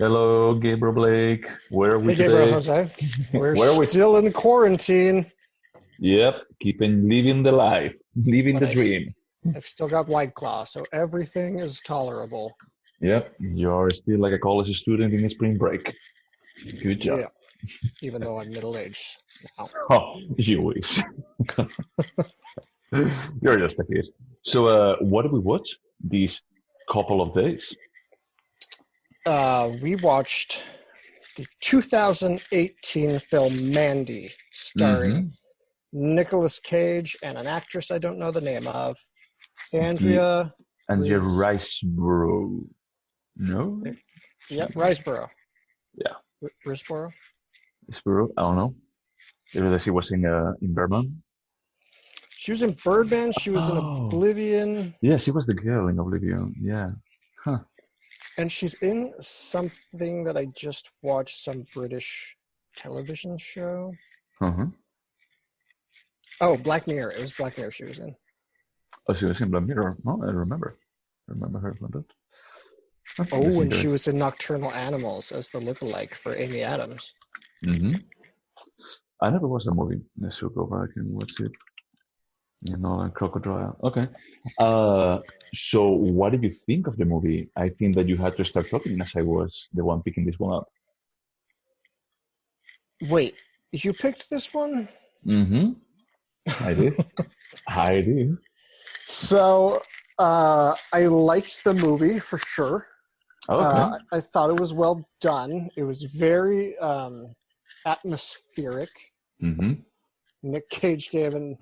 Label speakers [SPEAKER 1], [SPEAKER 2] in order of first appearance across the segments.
[SPEAKER 1] Hello, Gabriel Blake. Where are we
[SPEAKER 2] Hey, Gabriel
[SPEAKER 1] today?
[SPEAKER 2] Jose. We're
[SPEAKER 1] Where are we?
[SPEAKER 2] still in quarantine,
[SPEAKER 1] Yep, keeping living the life, living
[SPEAKER 2] but
[SPEAKER 1] the dream.
[SPEAKER 2] I've still got White Claw, so everything is tolerable.
[SPEAKER 1] Yep, you're still like a college student in spring break. Good job.
[SPEAKER 2] Yeah, even though I'm middle aged now.
[SPEAKER 1] Oh, you wish. You're just a kid. So, what did we watch these couple of days?
[SPEAKER 2] We watched the 2018 film Mandy, starring
[SPEAKER 1] Mm-hmm.
[SPEAKER 2] Nicolas Cage and an actress I don't know the name of,
[SPEAKER 1] The
[SPEAKER 2] Andrea
[SPEAKER 1] and your
[SPEAKER 2] Riz.
[SPEAKER 1] rice bro. No?
[SPEAKER 2] Yep, Riseborough.
[SPEAKER 1] Yeah,
[SPEAKER 2] Risborough.
[SPEAKER 1] it's bro. I don't know. Maybe that she was in Berman.
[SPEAKER 2] She was in Birdman. She was in
[SPEAKER 1] Oh,
[SPEAKER 2] Oblivion.
[SPEAKER 1] yeah, she was the girl in Oblivion. Yeah. Huh.
[SPEAKER 2] And she's in something that I just watched, some British television show.
[SPEAKER 1] Uh-huh.
[SPEAKER 2] Oh, Black Mirror. It was Black Mirror she was in.
[SPEAKER 1] Oh, she was in Black Mirror. Oh, I remember. I remember her from that. Huh, that's
[SPEAKER 2] Oh, and she
[SPEAKER 1] interesting.
[SPEAKER 2] was in Nocturnal Animals as the lookalike for Amy Adams.
[SPEAKER 1] Mm-hmm. I never watched the movie. I should go back and watch it. Like Crocodile. Okay. Uh, so what did you think of the movie? I think that you had to start talking as I was the one picking this one up.
[SPEAKER 2] Wait, you picked this one?
[SPEAKER 1] Mm-hmm. I did. I did.
[SPEAKER 2] So, I liked the movie for sure.
[SPEAKER 1] Okay.
[SPEAKER 2] I thought it was well done. It was very atmospheric.
[SPEAKER 1] Mm-hmm.
[SPEAKER 2] Nick Cage gave a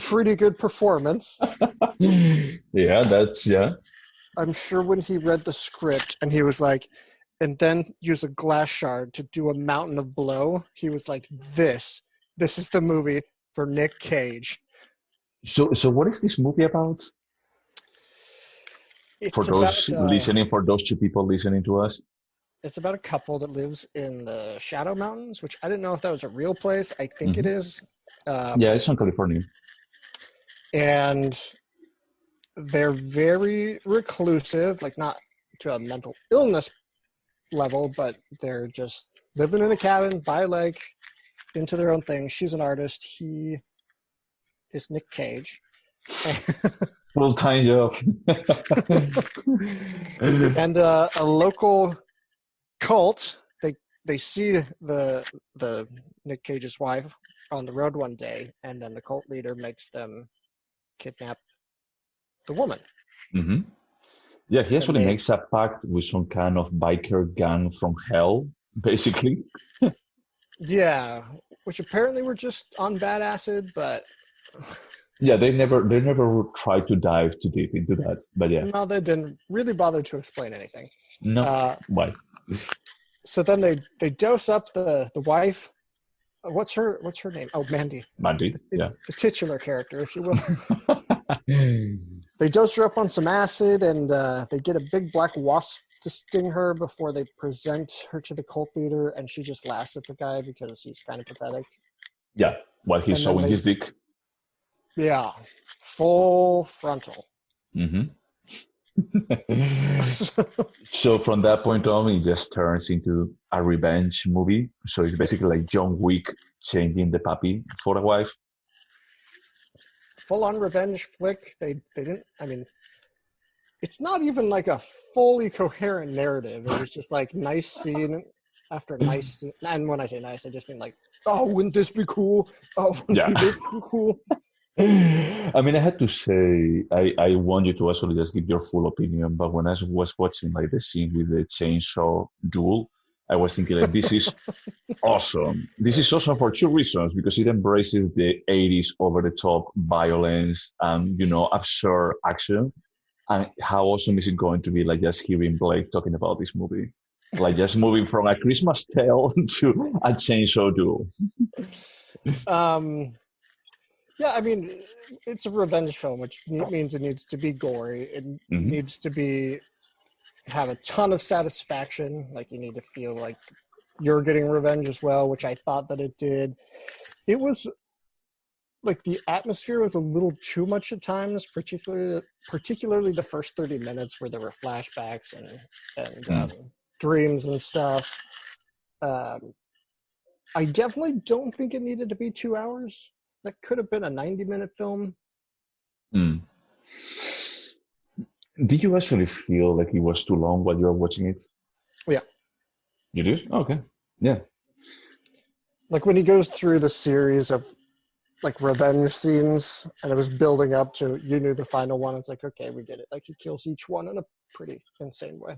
[SPEAKER 2] pretty good performance.
[SPEAKER 1] Yeah, that's yeah.
[SPEAKER 2] I'm sure when he read the script and he was like, and then use a glass shard to do a mountain of blow, he was like, this is the movie for Nick Cage.
[SPEAKER 1] So what is this movie about? For
[SPEAKER 2] It's
[SPEAKER 1] those
[SPEAKER 2] about
[SPEAKER 1] listening, for those two people listening to us.
[SPEAKER 2] it's about a couple that lives in the Shadow Mountains, which I didn't know if that was a real place. I think it
[SPEAKER 1] Mm-hmm.
[SPEAKER 2] is.
[SPEAKER 1] Yeah,
[SPEAKER 2] Um,
[SPEAKER 1] it's from California.
[SPEAKER 2] and they're very reclusive, like not to a mental illness level, but they're just living in a cabin by a lake, into their own thing. She's an artist. He is Nick Cage.
[SPEAKER 1] Full time job.
[SPEAKER 2] And a local cult, they see the Nick Cage's wife on the road one day, and then the cult leader makes them kidnap the woman.
[SPEAKER 1] Hmm. Yeah, he
[SPEAKER 2] And
[SPEAKER 1] actually makes a pact with some kind of biker gang from hell, basically.
[SPEAKER 2] yeah, which apparently were just on bad acid, but
[SPEAKER 1] Yeah, they never try to dive too deep into that. But yeah,
[SPEAKER 2] no, they didn't really bother to explain anything.
[SPEAKER 1] no,
[SPEAKER 2] Uh,
[SPEAKER 1] why?
[SPEAKER 2] so then they dose up the wife. What's her name? Oh, Mandy,
[SPEAKER 1] Mandy, yeah.
[SPEAKER 2] the titular character, if you will. They dose her up on some acid, and they get a big black wasp to sting her before they present her to the cult leader, and she just laughs at the guy because he's kind of pathetic.
[SPEAKER 1] Yeah, while he's
[SPEAKER 2] And then
[SPEAKER 1] showing his dick.
[SPEAKER 2] yeah, full frontal.
[SPEAKER 1] Hmm. So from that point on, it just turns into a revenge movie. So it's basically like John Wick changing the puppy for a wife.
[SPEAKER 2] Full on revenge flick. They didn't. I mean, it's not even like a fully coherent narrative. It was just like nice scene after nice scene. And when I say nice, I just mean like, oh, wouldn't this be cool? Oh,
[SPEAKER 1] Yeah.
[SPEAKER 2] wouldn't this be cool?
[SPEAKER 1] I mean, I had to say, I want you to actually just give your full opinion, but when I was watching like the scene with the chainsaw duel, I was thinking like, this is awesome. This is awesome for two reasons, because it embraces the 80s over the top violence and, absurd action. And how awesome is it going to be like just hearing Blake talking about this movie? Like just moving from a Christmas tale to a chainsaw duel.
[SPEAKER 2] um, yeah, I mean, it's a revenge film, which means it needs to be gory. It
[SPEAKER 1] Hmm.
[SPEAKER 2] needs to be have a ton of satisfaction. Like you need to feel like you're getting revenge as well, which I thought that it did. It was like the atmosphere was a little too much at times, particularly the first 30 minutes where there were flashbacks and
[SPEAKER 1] Mm.
[SPEAKER 2] dreams and stuff. Um, I definitely don't think it needed to be 2 hours. That could have been a 90-minute film.
[SPEAKER 1] Mm. Did you actually feel like it was too long while you were watching it?
[SPEAKER 2] Yeah.
[SPEAKER 1] You did? Okay. Yeah.
[SPEAKER 2] Like when he goes through the series of like revenge scenes and it was building up to you knew the final one, it's like, okay, we get it. Like he kills each one in a pretty insane way.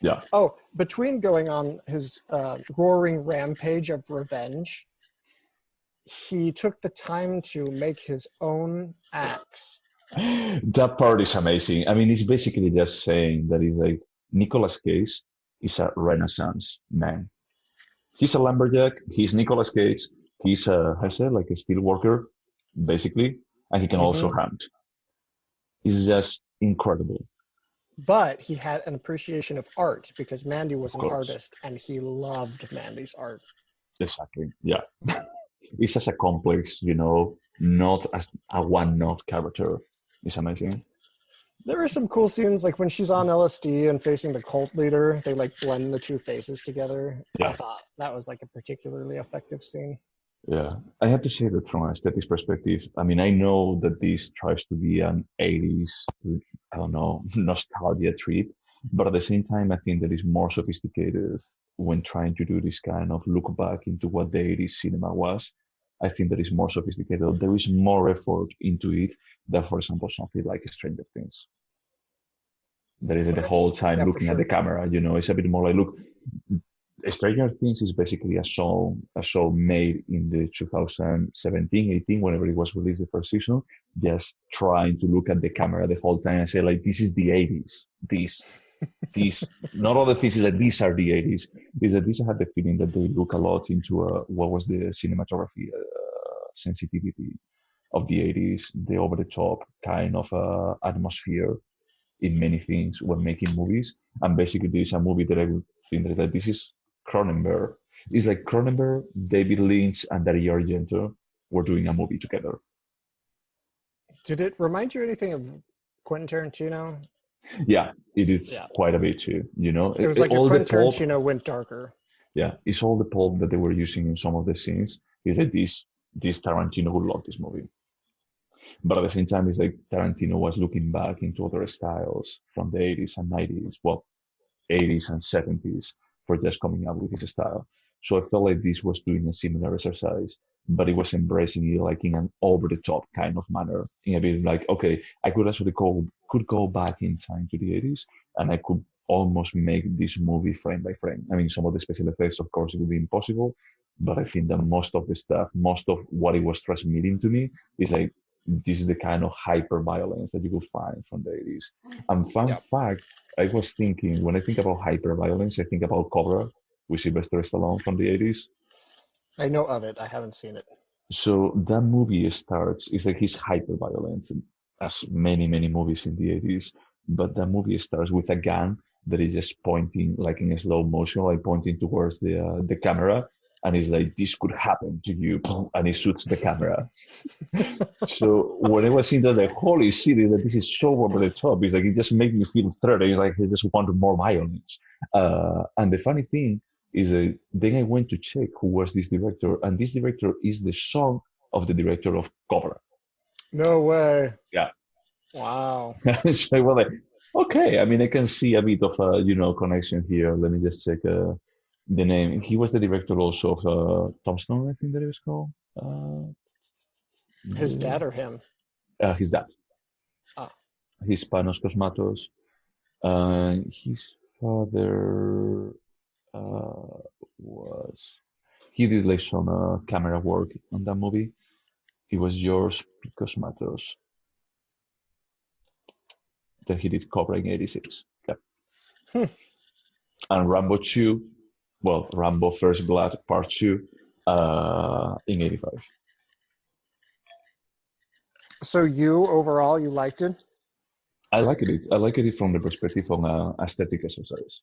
[SPEAKER 1] Yeah.
[SPEAKER 2] Oh, between going on his roaring rampage of revenge, he took the time to make his own axe.
[SPEAKER 1] That part is amazing. I mean, it's basically just saying that he's like Nicolas Cage is a Renaissance man. He's a lumberjack. He's Nicolas Cage. He's a, how I said, like a steel worker, basically, and he can also
[SPEAKER 2] Mm-hmm.
[SPEAKER 1] hunt. It's just incredible.
[SPEAKER 2] But he had an appreciation of art because Mandy was
[SPEAKER 1] Of
[SPEAKER 2] an
[SPEAKER 1] course.
[SPEAKER 2] artist and he loved Mandy's art.
[SPEAKER 1] Exactly. Yeah. It's as a complex, not as a one-note character. It's amazing.
[SPEAKER 2] There are some cool scenes, like when she's on LSD and facing the cult leader, they like blend the two faces together. I
[SPEAKER 1] Yeah.
[SPEAKER 2] thought that was like a particularly effective scene.
[SPEAKER 1] Yeah. I have to say that from an aesthetics perspective, I mean, I know that this tries to be an 80s, I don't know, nostalgia trip, but at the same time, I think that it's more sophisticated when trying to do this kind of look back into what the 80s cinema was. I think that is more sophisticated. There is more effort into it than, for example, something like Stranger Things. There is the
[SPEAKER 2] Okay.
[SPEAKER 1] whole time
[SPEAKER 2] Yeah, for
[SPEAKER 1] looking at the
[SPEAKER 2] sure.
[SPEAKER 1] camera, it's a bit more like, look, Stranger Things is basically a show made in the 2017, 18, whenever it was released the first season, just trying to look at the camera the whole time and say like, this is the 80s. These, not all the things is that these are the 80s. Is that these I had the feeling that they look a lot into what was the cinematography sensitivity of the 80s, the over the top kind of atmosphere in many things when making movies. And basically, this is a movie that I would think that this is Cronenberg. It's like Cronenberg, David Lynch, and Dario Argento were doing a movie together.
[SPEAKER 2] Did it remind you anything of Quentin Tarantino?
[SPEAKER 1] Yeah, it is
[SPEAKER 2] Yeah.
[SPEAKER 1] quite a bit too.
[SPEAKER 2] It was like if
[SPEAKER 1] All the
[SPEAKER 2] Quentin
[SPEAKER 1] pulp.
[SPEAKER 2] Tarantino went darker.
[SPEAKER 1] Yeah, it's all the pulp that they were using in some of the scenes. Is that this Tarantino would love this movie. But at the same time, it's like Tarantino was looking back into other styles from the 80s and 90s. Well, 80s and 70s for just coming up with his style. So I felt like this was doing a similar exercise, but it was embracing it like in an over the top kind of manner. In a bit like, okay, I could actually could go back in time to the 80s and I could almost make this movie frame by frame. I mean, some of the special effects, of course, it would be impossible, but I think that most of the stuff, most of what it was transmitting to me is like, this is the kind of hyper violence that you will find from the 80s. And fun
[SPEAKER 2] Yeah.
[SPEAKER 1] fact, I was thinking, when I think about hyperviolence, I think about Cobra with Sylvester Stallone from the 80s.
[SPEAKER 2] I know of it. I haven't seen it.
[SPEAKER 1] So that movie starts, it's like he's hyperviolent, as many, many movies in the 80s. But that movie starts with a gun that is just pointing, like in a slow motion, like pointing towards the camera. And it's like, this could happen to you. And he shoots the camera. So when I was seeing that, like, holy shit, that this is so over the top. It's like, it just makes me feel threatened. It's like, I just want more violence. And the funny thing is that then I went to check who was this director. And this director is the son of the director of Cobra.
[SPEAKER 2] No way.
[SPEAKER 1] Yeah.
[SPEAKER 2] Wow.
[SPEAKER 1] So I was like, okay. I mean, I can see a bit of a, connection here. Let me just check the name. He was the director also of Tombstone, I think that it was called.
[SPEAKER 2] His dad or him?
[SPEAKER 1] His dad.
[SPEAKER 2] Ah.
[SPEAKER 1] Hispanos Cosmatos. His father was. He did like some camera work on that movie. He was George P. Cosmatos. Then he did Cobra in '86. Yep. And Rambo 2, well, Rambo First Blood Part 2 in '85.
[SPEAKER 2] So you overall, you liked it?
[SPEAKER 1] I like it. I like it from the perspective of aesthetic exercise.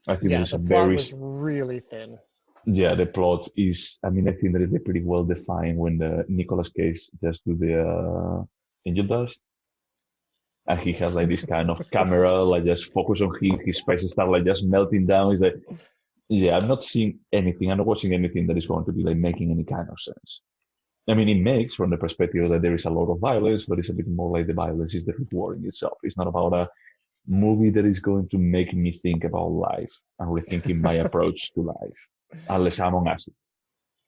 [SPEAKER 1] I think there
[SPEAKER 2] Yeah,
[SPEAKER 1] is a
[SPEAKER 2] the plot
[SPEAKER 1] very
[SPEAKER 2] was really thin.
[SPEAKER 1] Yeah, the plot is, I mean, I think that it's pretty well defined when the Nicolas Cage just do the angel dust. and he has like this kind of camera, like just focus on him, his face start like just melting down. He's like, yeah, I'm not seeing anything. I'm not watching anything that is going to be like making any kind of sense. I mean, it makes from the perspective that there is a lot of violence, but it's a bit more like the violence is the rewarding itself. It's not about a movie that is going to make me think about life and rethinking my approach to life, unless I'm on acid.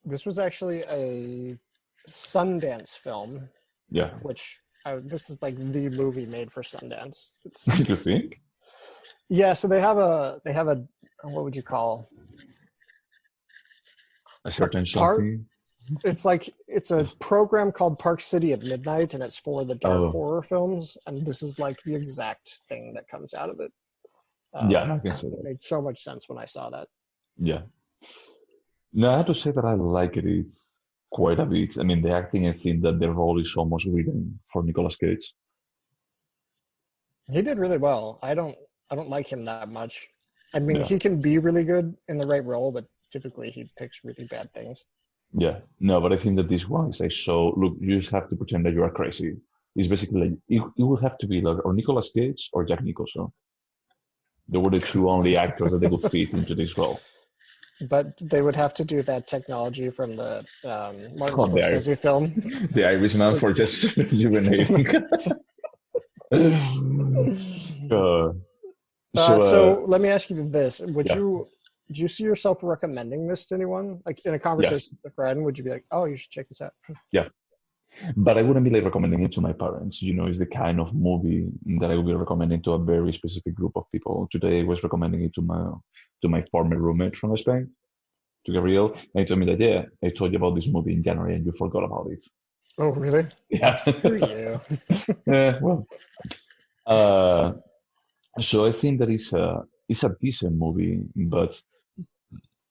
[SPEAKER 2] This was actually a Sundance film,
[SPEAKER 1] Yeah.
[SPEAKER 2] which this is like the movie made for Sundance.
[SPEAKER 1] You think?
[SPEAKER 2] Yeah, so they have a what would you call
[SPEAKER 1] A certain
[SPEAKER 2] part?
[SPEAKER 1] something?
[SPEAKER 2] It's a program called Park City at Midnight, and it's for the dark
[SPEAKER 1] Oh,
[SPEAKER 2] horror films, and this is like the exact thing that comes out of it.
[SPEAKER 1] yeah, no, I can say
[SPEAKER 2] It
[SPEAKER 1] that.
[SPEAKER 2] made so much sense when I saw that.
[SPEAKER 1] Yeah. No, I have to say that I like it quite a bit. I mean, the acting, I think that the role is almost written for Nicolas Cage.
[SPEAKER 2] He did really well. I don't like him that much. I mean,
[SPEAKER 1] Yeah.
[SPEAKER 2] he can be really good in the right role, but typically he picks really bad things.
[SPEAKER 1] Yeah. No, but I think that this one is like, so look, you just have to pretend that you are crazy. It's basically like, it will have to be like, or Nicolas Cage or Jack Nicholson. They were the two only actors that they could fit into this role.
[SPEAKER 2] But they would have to do that technology from the Martin
[SPEAKER 1] Oh,
[SPEAKER 2] Scorsese film.
[SPEAKER 1] the Irishman for just urinating. uh,
[SPEAKER 2] So let me ask you this:
[SPEAKER 1] yeah,
[SPEAKER 2] do you see yourself recommending this to anyone? Like in a conversation
[SPEAKER 1] yes,
[SPEAKER 2] with a friend, would you be like, "Oh, you should check this out"?
[SPEAKER 1] yeah. But I wouldn't be like recommending it to my parents. You know, it's the kind of movie that I would be recommending to a very specific group of people. Today, I was recommending it to my former roommate from Spain, to Gabriel, and he told me that, yeah, I told you about this movie in January and you forgot about it.
[SPEAKER 2] Oh, really?
[SPEAKER 1] Yeah.
[SPEAKER 2] Screw you.
[SPEAKER 1] Yeah, well, uh, so I think that it's a decent movie, but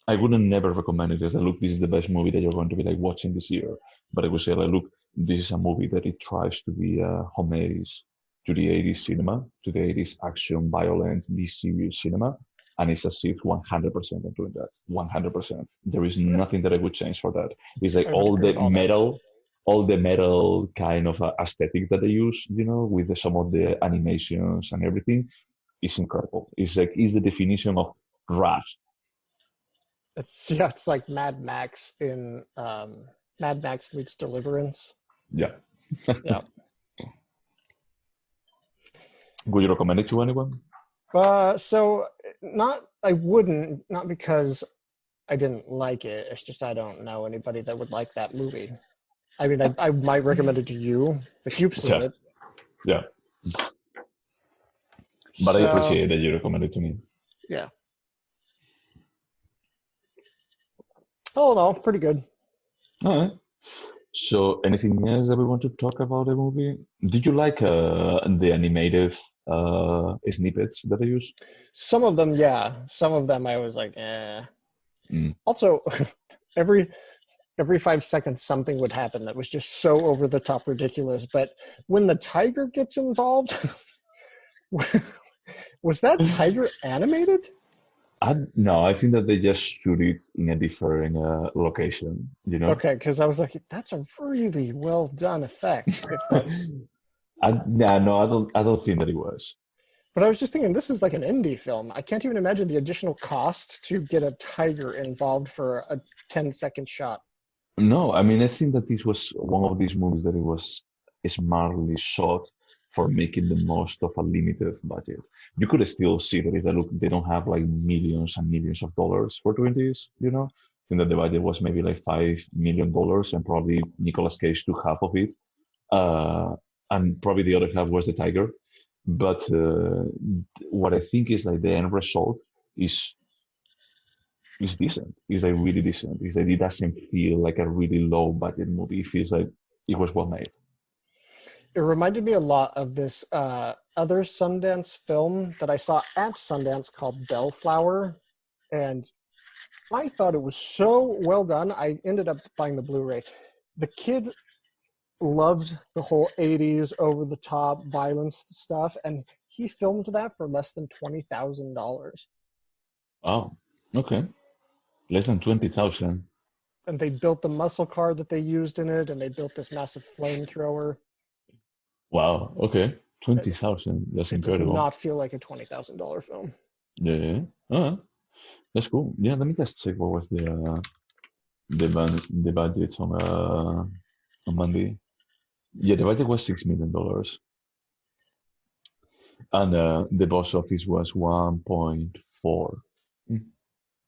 [SPEAKER 1] I wouldn't never recommend it as a look, this is the best movie that you're going to be like watching this year. But I would say like, look, this is a movie that it tries to be a homage to the 80s cinema, to the 80s action, violence, this serious cinema. And it's as if 100% of doing that. 100%. There is nothing that I would change for that. It's like
[SPEAKER 2] I would agree with all that.
[SPEAKER 1] all the metal kind of aesthetic that they use, you know, with some of the animations and everything is incredible. It's like, it's the definition of rush.
[SPEAKER 2] It's like Mad Max in Mad Max meets Deliverance.
[SPEAKER 1] Yeah.
[SPEAKER 2] Yeah.
[SPEAKER 1] Would you recommend it to anyone?
[SPEAKER 2] So I wouldn't, not because I didn't like it. It's just I don't know anybody that would like that movie. I mean, I might recommend it to you, but you've seen
[SPEAKER 1] Yeah,
[SPEAKER 2] it.
[SPEAKER 1] yeah. But I
[SPEAKER 2] So,
[SPEAKER 1] appreciate that you recommend it to me.
[SPEAKER 2] yeah. All in all, pretty good.
[SPEAKER 1] All right. So, anything else that we want to talk about the movie? Did you like the animated snippets that they use?
[SPEAKER 2] Some of them, yeah. Some of them I was like, eh.
[SPEAKER 1] Mm.
[SPEAKER 2] Also, every 5 seconds something would happen that was just so over the top ridiculous. But when the tiger gets involved, was that tiger animated?
[SPEAKER 1] No, I think that they just shoot it in a different location, you know?
[SPEAKER 2] Okay, because I was like, that's a really well done effect. If that's,
[SPEAKER 1] No, I don't think that it was.
[SPEAKER 2] but I was just thinking, this is like an indie film. I can't even imagine the additional cost to get a tiger involved for a 10-second shot.
[SPEAKER 1] No, I mean, I think that this was one of these movies that it was smartly shot for making the most of a limited budget. You could still see that if I look, they don't have like millions and millions of dollars for doing this, you know? I think that the budget was maybe like $5 million and probably Nicolas Cage took half of it. And probably the other half was the tiger. But what I think is like the end result is decent. It's like really decent. It's like it doesn't feel like a really low budget movie. It feels like it was well made.
[SPEAKER 2] It reminded me a lot of this other Sundance film that I saw at Sundance called Bellflower. And I thought it was so well done. I ended up buying the Blu-ray. The kid loved the whole 80s over-the-top violence stuff, and he filmed that for less than $20,000.
[SPEAKER 1] Oh, okay. Less than 20,000.
[SPEAKER 2] And they built the muscle car that they used in it, and they built this massive flamethrower.
[SPEAKER 1] Wow. Okay. 20,000. That's
[SPEAKER 2] It does
[SPEAKER 1] incredible.
[SPEAKER 2] not feel like a $20,000 film.
[SPEAKER 1] Yeah. Oh, that's cool. Yeah, let me just check what was the budget on Mandy. Yeah, the budget was $6 million, and the box office was 1.4.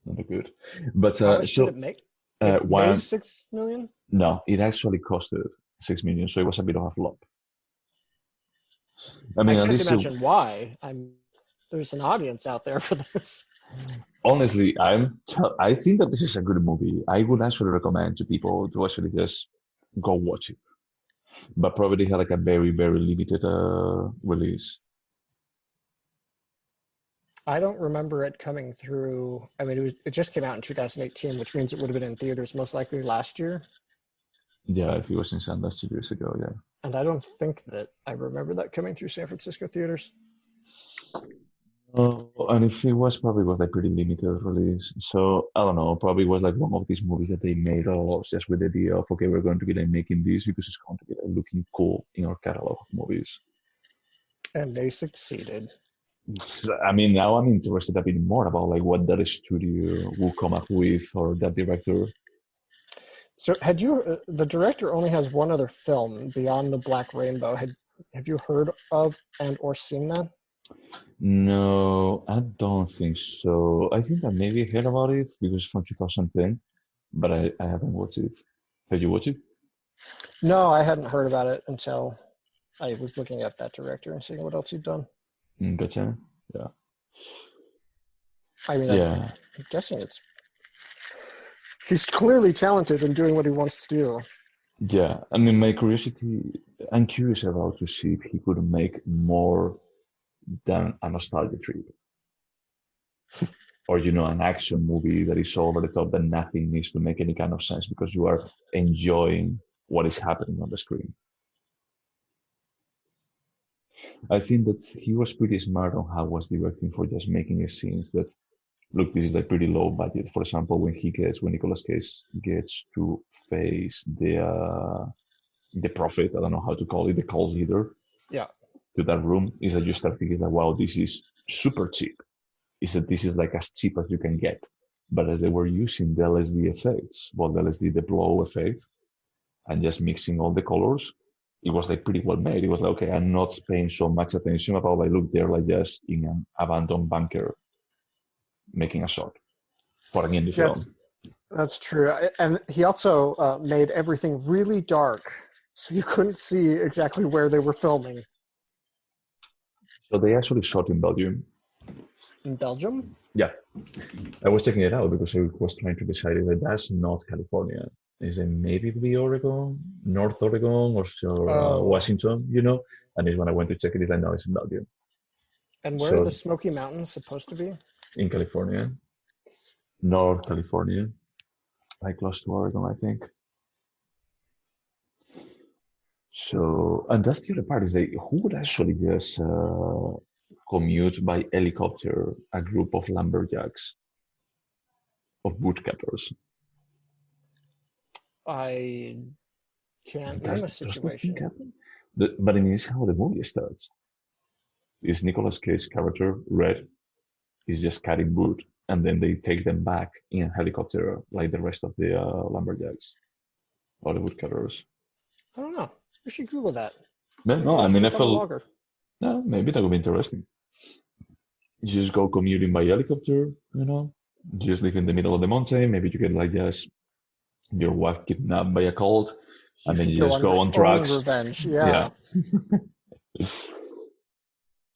[SPEAKER 1] Not that good, but
[SPEAKER 2] How much did it make? It made
[SPEAKER 1] one
[SPEAKER 2] 6 million.
[SPEAKER 1] no, it actually costed 6 million, so it was a bit of a flop. I
[SPEAKER 2] I
[SPEAKER 1] mean, at
[SPEAKER 2] can't
[SPEAKER 1] least
[SPEAKER 2] imagine why. There's an audience out there for this.
[SPEAKER 1] honestly, I think that this is a good movie. I would actually recommend to people to actually just go watch it, but probably had like a very, very limited release.
[SPEAKER 2] I don't remember it coming through. I mean, it just came out in 2018, which means it would have been in theaters most likely last year.
[SPEAKER 1] Yeah, if it was in Sundance 2 years ago, yeah.
[SPEAKER 2] And I don't think that I remember that coming through San Francisco theaters.
[SPEAKER 1] And if it was, probably was like pretty limited release. So I don't know, probably was like one of these movies that they made just with the idea of, okay, we're going to be like making this because it's going to be like looking cool in our catalog of movies.
[SPEAKER 2] And they succeeded.
[SPEAKER 1] I mean, now I'm interested a bit more about like what that studio will come up with, or that director.
[SPEAKER 2] So the director only has one other film, Beyond the Black Rainbow. Have you heard of and or seen that?
[SPEAKER 1] No, I don't think so. I think I maybe heard about it because it's from 2010, but I haven't watched it. Have you watched it?
[SPEAKER 2] No, I hadn't heard about it until I was looking at that director and seeing what else he'd done.
[SPEAKER 1] Gotcha. Yeah.
[SPEAKER 2] I mean,
[SPEAKER 1] Yeah.
[SPEAKER 2] I'm guessing he's clearly talented in doing what he wants to do.
[SPEAKER 1] Yeah. I mean, I'm curious about to see if he could make more than a nostalgia trip. Or, an action movie that is so over the top that nothing needs to make any kind of sense because you are enjoying what is happening on the screen. I think that he was pretty smart on how he was directing for just making scenes that look, this is like pretty low budget. For example, when Nicolas Cage gets to face the prophet, I don't know how to call it, the cult leader,
[SPEAKER 2] yeah,
[SPEAKER 1] to that room, is that you start thinking that, wow, this is super cheap. Is that this is like as cheap as you can get. But as they were using the LSD effects, the blow effect, and just mixing all the colors, it was like pretty well made. It was like, okay, I'm not paying so much attention about like, look, they're like just in an abandoned bunker making a shot for an indie film.
[SPEAKER 2] That's true. And he also made everything really dark, so you couldn't see exactly where they were filming.
[SPEAKER 1] So they actually shot in Belgium.
[SPEAKER 2] In Belgium?
[SPEAKER 1] Yeah. I was checking it out because I was trying to decide if that's not California. Is it maybe the Oregon, North Oregon, or Washington, And it's when I went to check it, I know it's in Belgium.
[SPEAKER 2] And where are the Smoky Mountains supposed to be?
[SPEAKER 1] In California. North California. Like close to Oregon, I think. So, and that's the other part, is that who would actually just commute by helicopter a group of lumberjacks, of woodcutters?
[SPEAKER 2] I can't name a situation.
[SPEAKER 1] But it is how the movie starts. Is Nicolas Cage's character, Red, is just cutting wood, and then they take them back in a helicopter like the rest of the lumberjacks or the woodcutters.
[SPEAKER 2] I don't know. We should Google that.
[SPEAKER 1] No, I mean, I felt... No, maybe that would be interesting. You just go commuting by helicopter, You just live in the middle of the mountain. Maybe you get like just your wife kidnapped by a cult, and then you just go on drugs.
[SPEAKER 2] Revenge, yeah.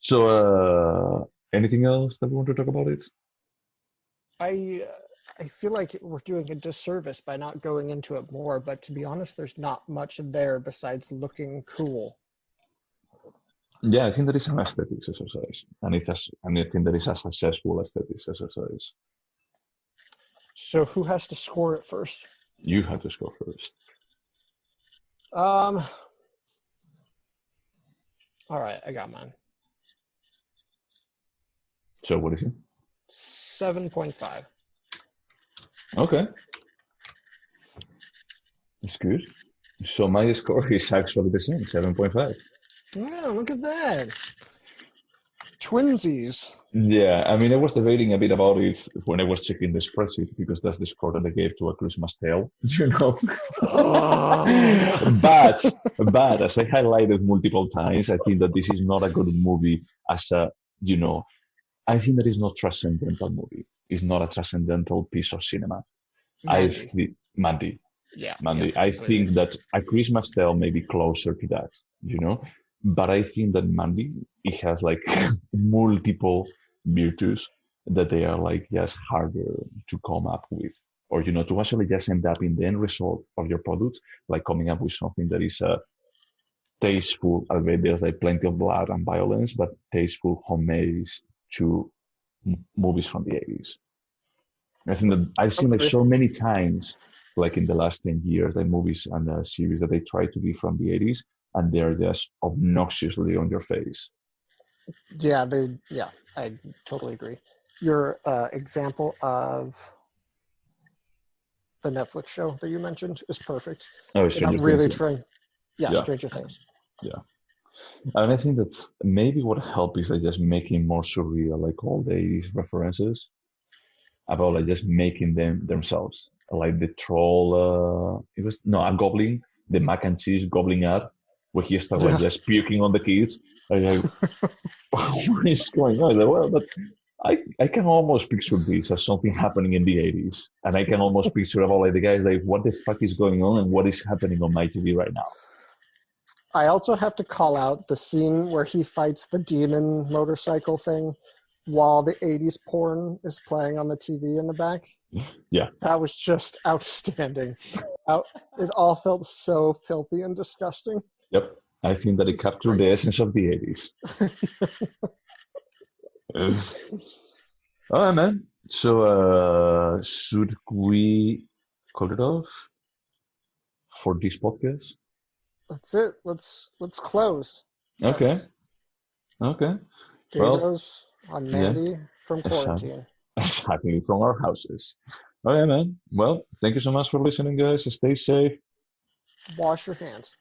[SPEAKER 1] So, anything else that we want to talk about it?
[SPEAKER 2] I feel like we're doing a disservice by not going into it more, but to be honest, there's not much there besides looking cool.
[SPEAKER 1] Yeah, I think that is an aesthetics exercise, and I think that is a successful aesthetics exercise.
[SPEAKER 2] So who has to score it first?
[SPEAKER 1] You have to score first.
[SPEAKER 2] All right, I got mine.
[SPEAKER 1] So what is it?
[SPEAKER 2] 7.5.
[SPEAKER 1] Okay. That's good. So my score is actually the same, 7.5.
[SPEAKER 2] Yeah, look at that. Twinsies.
[SPEAKER 1] Yeah, I mean, I was debating a bit about it when I was checking the spreadsheet because that's the score that I gave to A Christmas Tale, you know.
[SPEAKER 2] Oh.
[SPEAKER 1] But as I highlighted multiple times, I think that this is not a good movie as a, you know, I think that is not transcendental movie. It's not a transcendental piece of cinema.
[SPEAKER 2] Mandy.
[SPEAKER 1] Mandy,
[SPEAKER 2] Yeah, yeah.
[SPEAKER 1] Mandy. I
[SPEAKER 2] I agree.
[SPEAKER 1] think that A Christmas Tale may be closer to that, you know. But I think that Mandy, it has like multiple virtues that they are like just harder to come up with, or to actually just end up in the end result of your product, like coming up with something that is tasteful. Albeit there's like plenty of blood and violence, but tasteful homage to movies from the 80s. I think that I've
[SPEAKER 2] I
[SPEAKER 1] seen like
[SPEAKER 2] agree.
[SPEAKER 1] so many times, like in the last 10 years, like movies and series that they try to be from the 80s and they're just obnoxiously on your face.
[SPEAKER 2] Yeah, I totally agree. Your example of the Netflix show that you mentioned is perfect.
[SPEAKER 1] Oh,
[SPEAKER 2] They're not
[SPEAKER 1] Stranger Things,
[SPEAKER 2] really
[SPEAKER 1] yeah.
[SPEAKER 2] trying. Yeah,
[SPEAKER 1] Yeah,
[SPEAKER 2] Stranger Things.
[SPEAKER 1] yeah. And I think that maybe what helped is like just making more surreal, like all the 80s references about like just making them themselves. Like the troll, it was, no, a goblin, the mac and cheese goblin ad, where he started like
[SPEAKER 2] Yeah.
[SPEAKER 1] just puking on the kids. Like, what is going on? Like, well, but I can almost picture this as something happening in the 80s. And I can almost picture about like the guys like, what the fuck is going on and what is happening on my TV right now?
[SPEAKER 2] I also have to call out the scene where he fights the demon motorcycle thing while the 80s porn is playing on the TV in the back.
[SPEAKER 1] Yeah.
[SPEAKER 2] That was just outstanding. It all felt so filthy and disgusting.
[SPEAKER 1] Yep. I think that it
[SPEAKER 2] It's
[SPEAKER 1] captured
[SPEAKER 2] great.
[SPEAKER 1] the essence of the 80s. All right, man. So, should we call it off for this podcast?
[SPEAKER 2] That's it. Let's close.
[SPEAKER 1] Okay.
[SPEAKER 2] That's
[SPEAKER 1] Okay. Well,
[SPEAKER 2] Dato's on
[SPEAKER 1] yeah,
[SPEAKER 2] Mandy from
[SPEAKER 1] exactly.
[SPEAKER 2] quarantine.
[SPEAKER 1] Exactly from our houses. All right, man. Well, thank you so much for listening, guys. Stay safe.
[SPEAKER 2] Wash your hands.